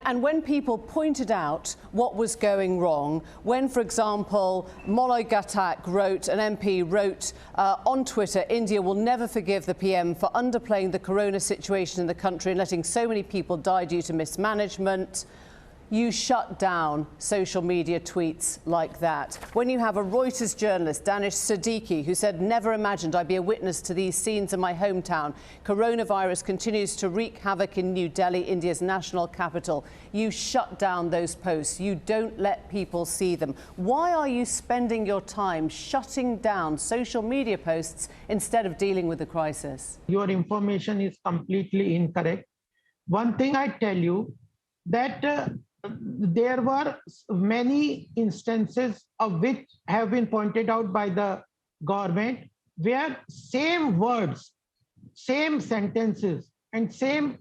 And when people pointed out what was going wrong, when, for example, Molloy Ghatak wrote, an MP wrote on Twitter, India will never forgive the PM for underplaying the corona situation in the country and letting so many people die due to mismanagement, you shut down social media tweets like that. When you have a Reuters journalist, Danish Siddiqui, who said, never imagined I'd be a witness to these scenes in my hometown. Coronavirus continues to wreak havoc in New Delhi, India's national capital. You shut down those posts. You don't let people see them. Why are you spending your time shutting down social media posts instead of dealing with the crisis? Your information is completely incorrect. One thing I tell you, that there were many instances of which have been pointed out by the government where same words, same sentences and same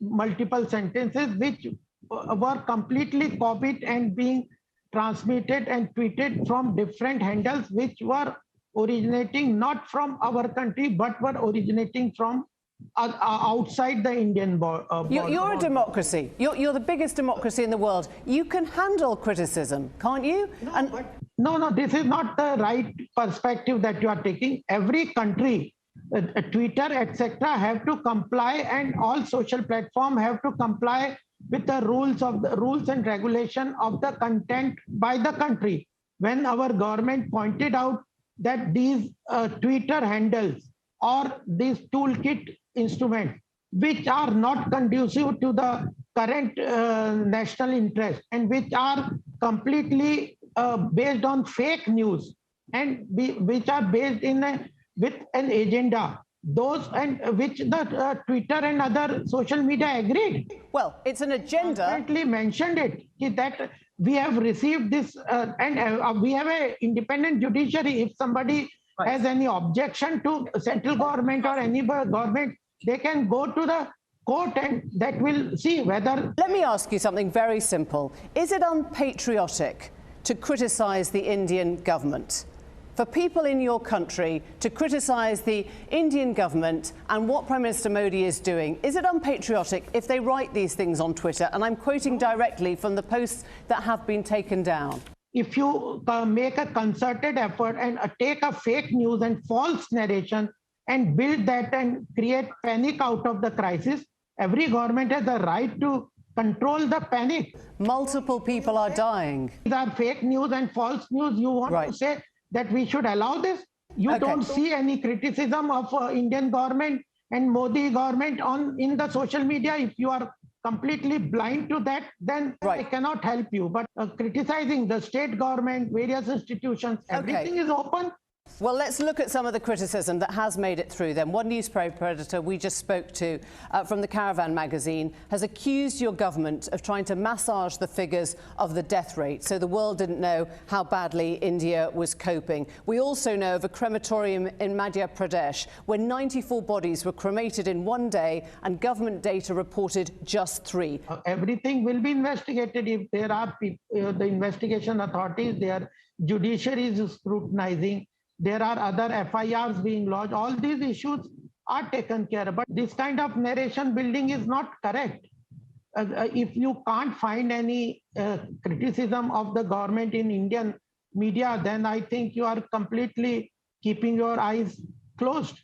multiple sentences which were completely copied and being transmitted and tweeted from different handles which were originating not from our country but were originating from outside the Indian border. You're a democracy. You're the biggest democracy in the world. You can handle criticism, can't you? No, this is not the right perspective that you are taking. Every country, Twitter, etc., have to comply, and all social platforms have to comply with the rules and regulation of the content by the country. When our government pointed out that these Twitter handles or these toolkit instruments which are not conducive to the current national interest and which are completely based on fake news and which are based with an agenda, those and which the Twitter and other social media agreed. Well, it's an agenda. Constantly mentioned it that we have received this and we have an independent judiciary. If somebody has any objection to central government or any government, they can go to the court and that will see whether... Let me ask you something very simple. Is it unpatriotic to criticise the Indian government? For people in your country to criticise the Indian government and what Prime Minister Modi is doing, is it unpatriotic if they write these things on Twitter? And I'm quoting directly from the posts that have been taken down. If you make a concerted effort and take a fake news and false narration and build that and create panic out of the crisis, every government has the right to control the panic. Multiple people are dying. These are fake news and false news. You want to say that we should allow this? You don't see any criticism of Indian government and Modi government in the social media. If you are completely blind to that, then I cannot help you. But criticizing the state government, various institutions, everything is open. Well, let's look at some of the criticism that has made it through then. One newspaper editor we just spoke to from the Caravan magazine has accused your government of trying to massage the figures of the death rate so the world didn't know how badly India was coping. We also know of a crematorium in Madhya Pradesh where 94 bodies were cremated in one day and government data reported just 3. Everything will be investigated if there are people, the investigation authorities, their judiciary is scrutinizing. There are other FIRs being lodged. All these issues are taken care of. But this kind of narration building is not correct. If you can't find any criticism of the government in Indian media, then I think you are completely keeping your eyes closed.